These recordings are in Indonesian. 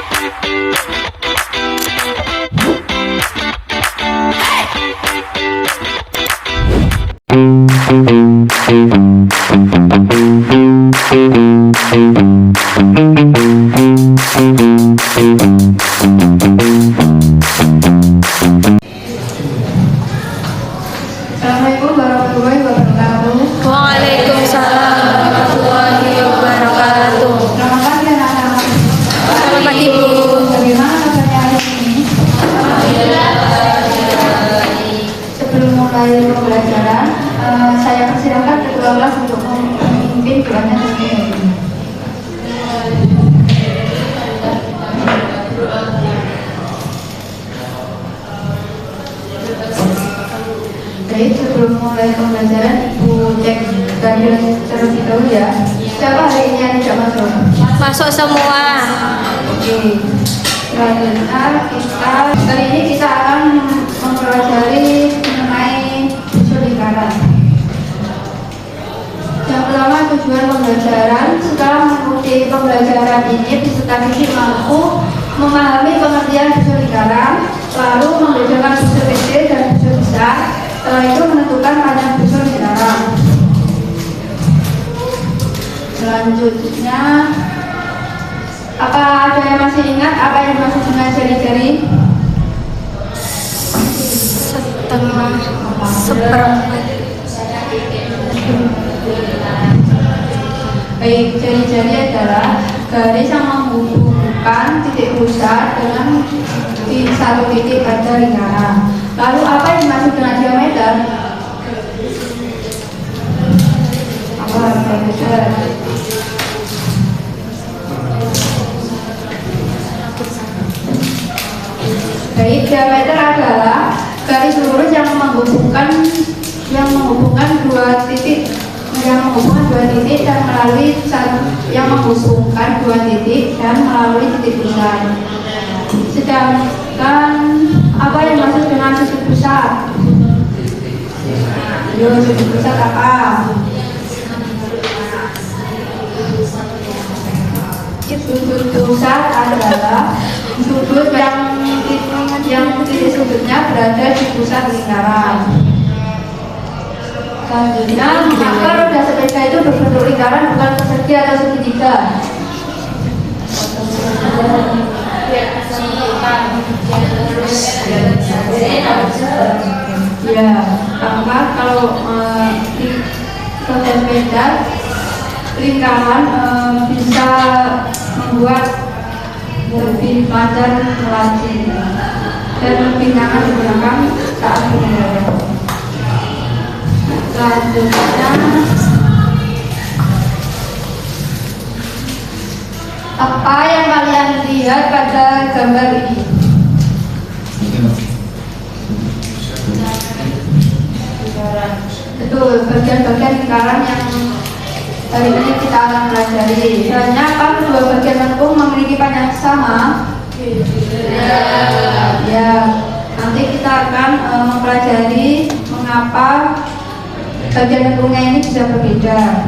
Assalamualaikum warahmatullahi wabarakatuh. Waalaikumsalam warahmatullahi wabarakatuh. Selamat pagi anak-anak. Selamat pagi Bu. Bagaimana kabarnya hari ini? Sebelum mulai pembelajaran, saya persilakan ketua kelas untuk memimpin doanya sendiri. Baik, sebelum mulai pembelajaran, Ibu cek kehadiran terlebih dahulu ya. Siapa hari ini yang tidak masuk? Masuk semua. Oke. Selanjutnya kali ini kita akan mempelajari mengenai unsur lingkaran. Yang pertama, tujuan pembelajaran. Setelah mengikuti pembelajaran ini, peserta didik mampu memahami pengertian unsur lingkaran, lalu membedakan unsur kecil dan unsur besar. Setelah itu menentukan panjang unsur lingkaran. Selanjutnya, apa ada yang masih ingat apa yang dimaksud dengan jari-jari? Setengah seperempat. Baik, jari-jari adalah garis yang menghubungkan titik pusat dengan satu titik pada lingkaran. Lalu apa yang dimaksud dengan diameter? Apa diameter? Baik, diameter adalah garis lurus yang menghubungkan dua titik dan melalui titik pusat. Sedangkan apa yang dimaksud dengan sudut pusat? Sudut pusat apa? Sudut pusat adalah sudut yang titik sudutnya berada di pusat lingkaran. Selanjutnya, mengapa roda sepeda itu berbentuk lingkaran bukan persegi atau segitiga? Ya, karena kalau di roda sepeda lingkaran bisa membuat lebih lancar melaju dan lebih nyaman digunakan saat berkendara. Selanjutnya, apa yang kalian lihat pada gambar ini? Betul, bagian-bagian lingkaran yang hari ini kita akan pelajari. Selanjutnya, apa kedua bagian lengkung memiliki panjang sama? Ya, nanti kita akan mempelajari mengapa bagian lengkungnya ini bisa berbeda.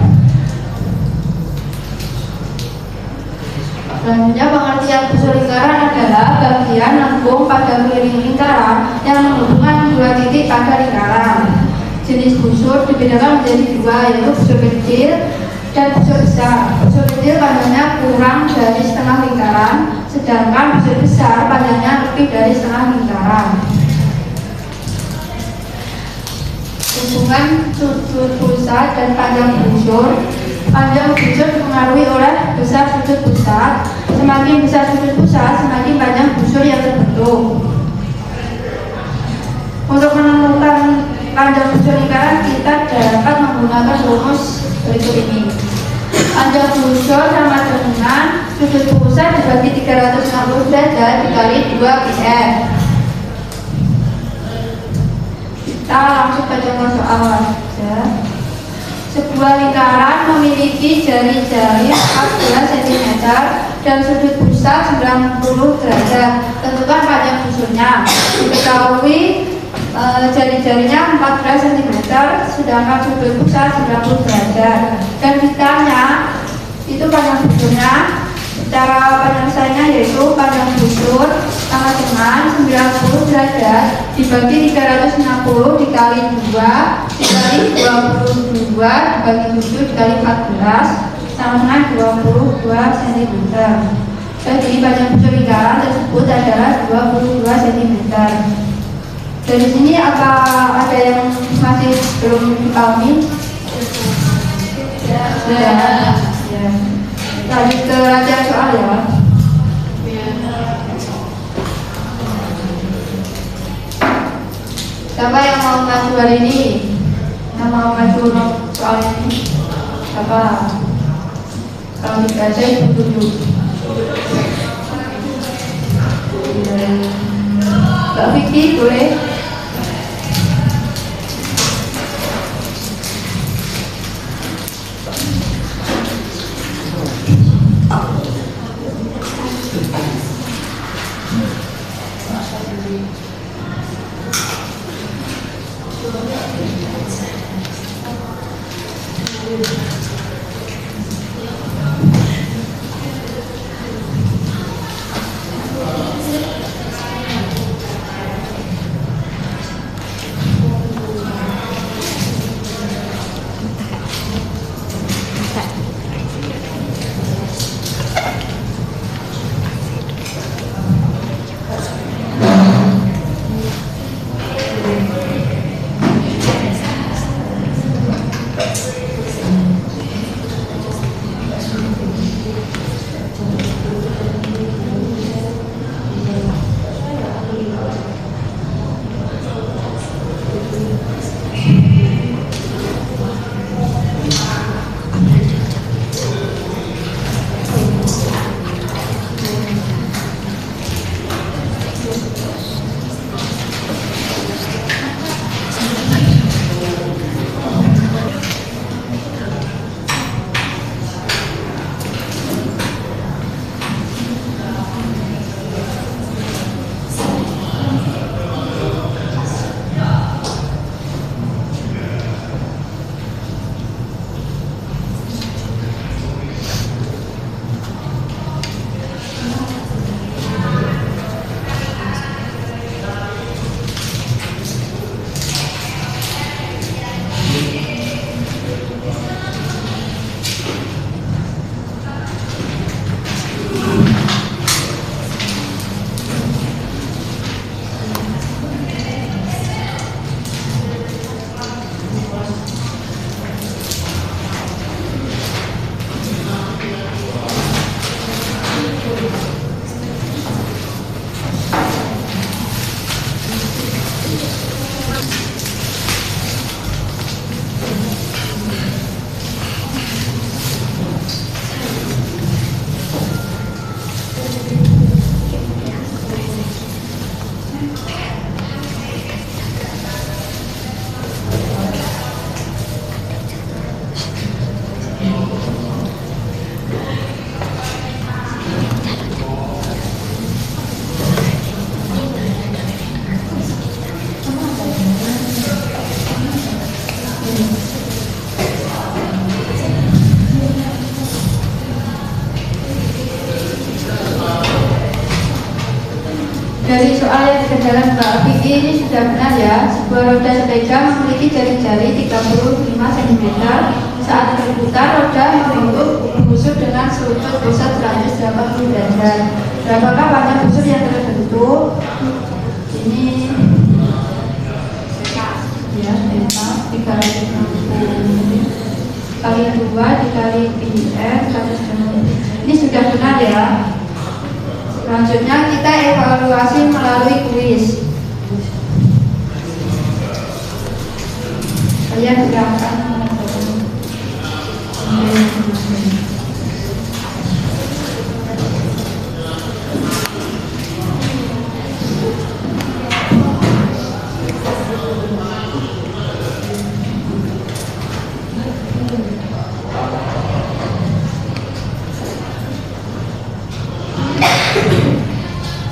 Selanjutnya, pengertian busur lingkaran adalah bagian lengkung pada keliling lingkaran yang menghubungkan dua titik pada lingkaran. Jenis busur dibedakan menjadi dua, yaitu busur kecil dan busur besar. Busur kecil panjangnya kurang dari setengah lingkaran, sedangkan busur besar panjangnya lebih dari setengah lingkaran. Hubungan sudut pusat dan panjang busur. Panjang busur dipengaruhi oleh besar sudut pusat. Semakin besar sudut pusat, semakin panjang busur yang terbentuk. Untuk menemukan panjang busur lingkaran, kita dapat menggunakan rumus berikut ini. Panjang busur sama dengan sudut pusat dibagi 360 derajat dikali 2 pr. Kita langsung ke contoh soal saja. Sebuah lingkaran memiliki jari-jari 14 cm dan sudut pusat 90 derajat. Tentukan panjang busurnya. Diketahui jari-jarinya 14 cm, sedangkan sudut pusat 90 derajat. Dan ditanya itu panjang busurnya. Cara penyelesaiannya yaitu derajat dibagi 360 dikali 2 dikali 22 dibagi 7 dikali 14 sama dengan 22 cm. Jadi panjang busur lingkaran tersebut adalah 22 cm. Dari sini apa ada yang masih belum dipahami? Ya. Lanjut ke latihan soal ya. Siapa yang mau maju hari ini? Yang mau maju soal ini? Siapa? Kalau tidak ada ibu duduk. Mbak Vicky boleh? Dari soal yang dikerjakan Mbak Vicky ini sudah benar ya. Sebuah roda sepeda memiliki jari-jari 35 cm. Saat berputar, roda membentuk busur dengan sudut pusat 180 derajat. Berapakah panjang busur yang terbentuk? Ini ya, beta 360 kali 2 dikali πr 180. Ini sudah benar ya. Selanjutnya kita evaluasi melalui kuis. Kalian silakan.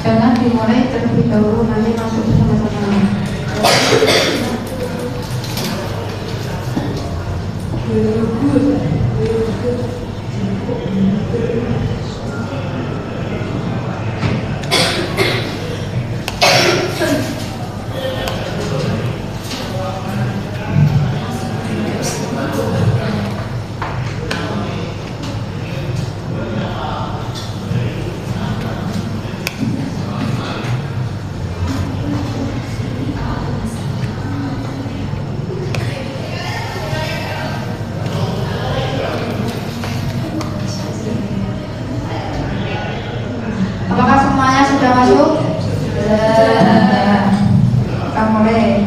Jangan dimulai terlebih dahulu, nanti masuk bersama-sama. Apakah semuanya sudah masuk? Sudah. Kita mulai.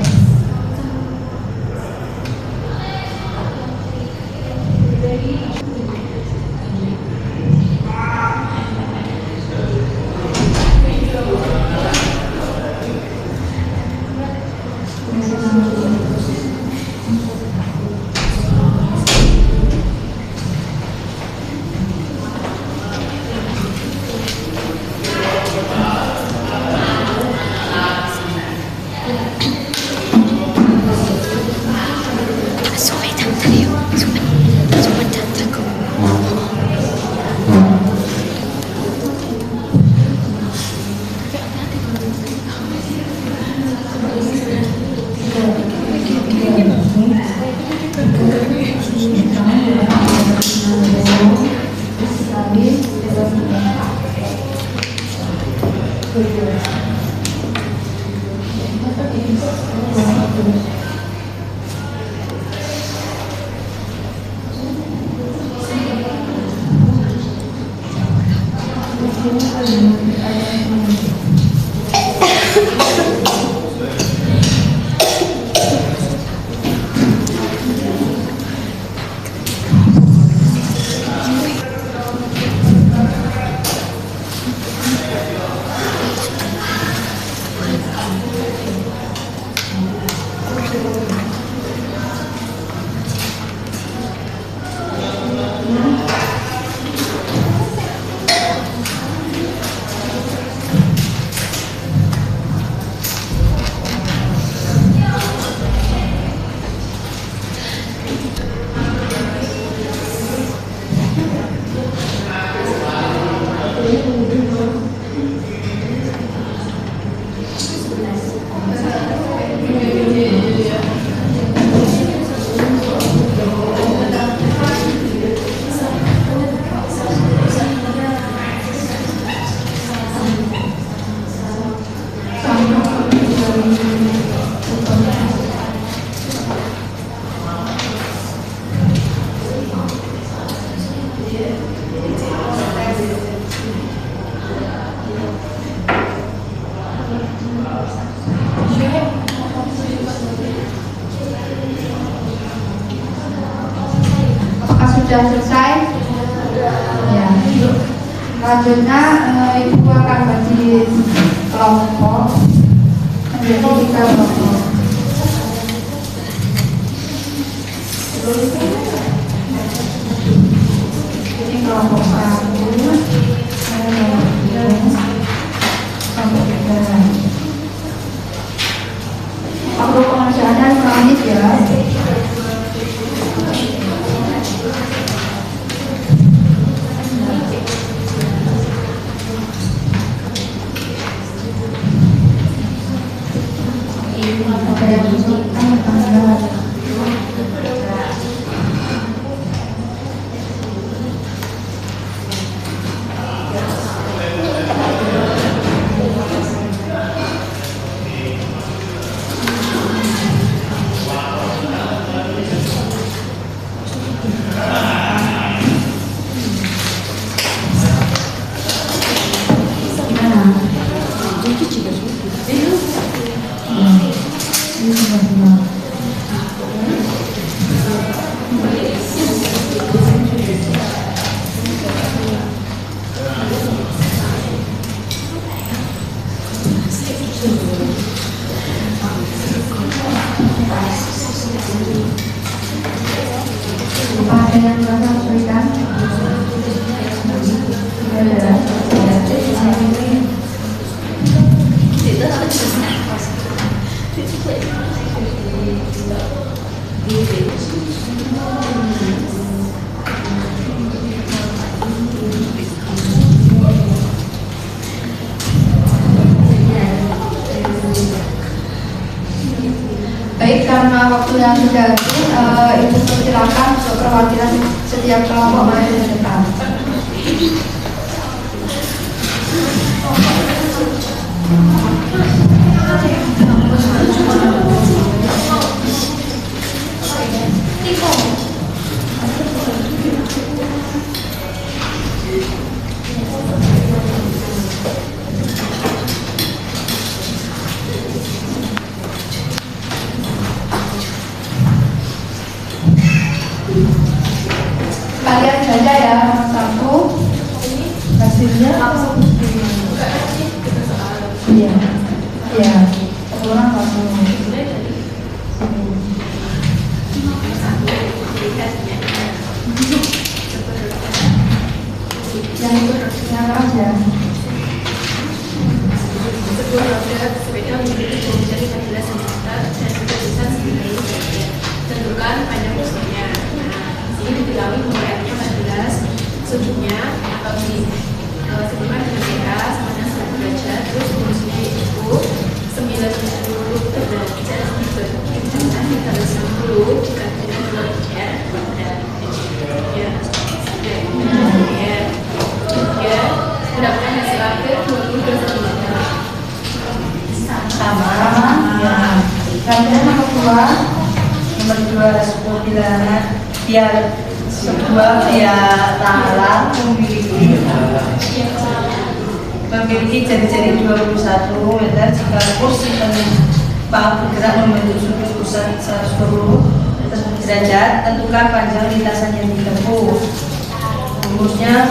Sudah selesai? Ya. Selanjutnya ibu akan bagi kelompok menjadi 3 kelompok. Ini kelompok 1, kelompok 3. Waktu pengerjaannya 5 menit ya. Ada yang merasa kesulitan? Baik, karena waktu yang sudah habis, Ibu persilakan untuk perwakilan setiap kelompok maju ke depan. terakhir 22. Sama. Ya. Kemudian nomor dua sebuah bilangan sebuah ta'ala memiliki jari-jari 21 meter jika kursi penumpang bergerak membentuk sudut pusat 120 derajat. Tentukan panjang lintasan yang ditempuh. Rumusnya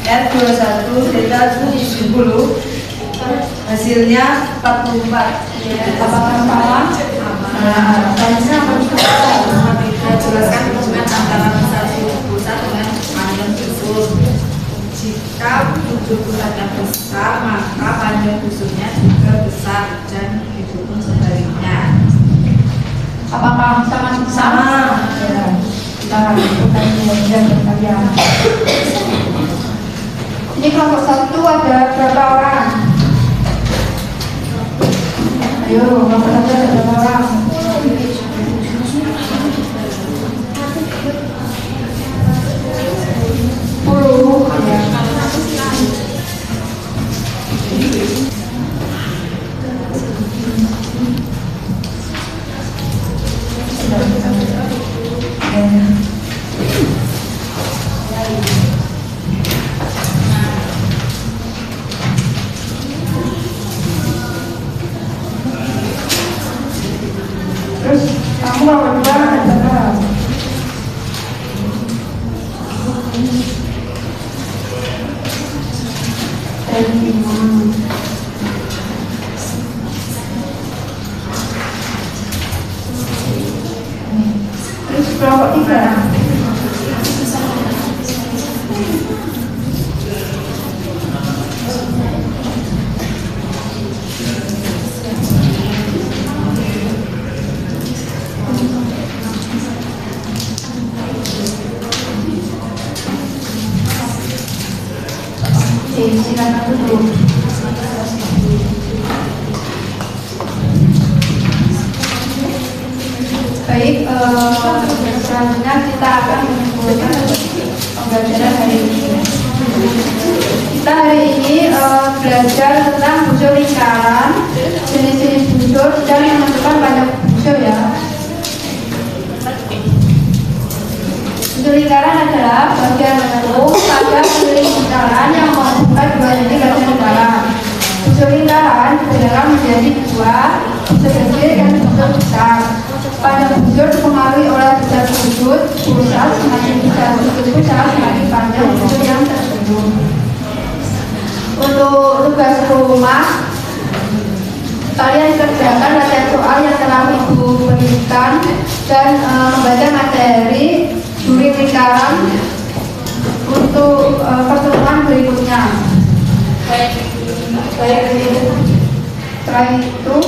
R21 theta 70 hasilnya 44. Apakah sama? Tanya apa? Jelaskan hubungan antara besar sudut pusat dengan panjang busur. Jika sudut pusatnya besar, maka panjang busurnya juga besar dan itu pun sebaliknya. Apakah sama? Ya. Kita lakukan pengajian kalian. Ini kelompok 1 ada berapa orang? Ayo, kelompok 1 ada berapa orang? 10. Ya. Terus kamu mau berdua ada berapa? Terus kelompok 3. Silakan duduk. Baik, selanjutnya kita akan mengumpulkan pembelajaran hari ini. Kita hari ini belajar tentang busur lingkaran, jenis-jenis busur dan menentukan panjang busur ya. Busur lingkaran adalah bagian menentu pada keliling lingkaran yang menghubungkan dua titik garis lingkaran. Busur lingkaran dibedakan menjadi dua, busur kecil dan busur besar. Panjang busur dipengaruhi oleh besar sudut pusat, semakin besar sudut pusat semakin panjang busur yang tersebut. Untuk tugas rumah, kalian kerjakan latihan soal yang telah ibu berikan dan membaca materi duri lingkaran untuk pertemuan berikutnya. Setelah itu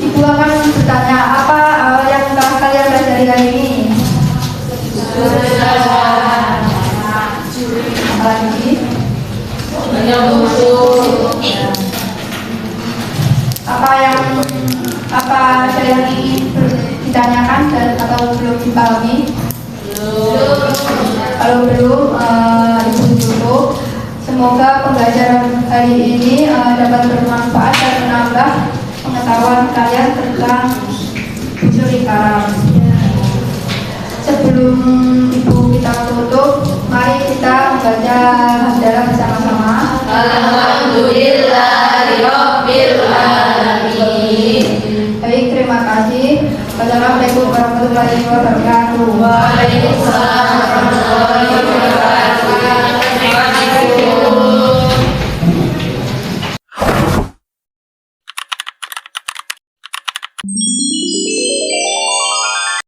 ibu akan bertanya apa yang telah kalian pelajari hari ini. Apalagi apa ada yang ingin ditanyakan dan atau belum dipahami? Kalau belum, ibu tutup. Semoga pembelajaran hari ini dapat bermanfaat dan menambah pengetahuan kalian tentang busur lingkaran. Sebelum ibu kita tutup, mari kita membaca hamdalah bersama-sama. Alhamdulillahirabbil alamin. Baik, terima kasih. Wassalamualaikum warahmatullahi wabarakatuh. Waalaikumsalam warahmatullahi wabarakatuh.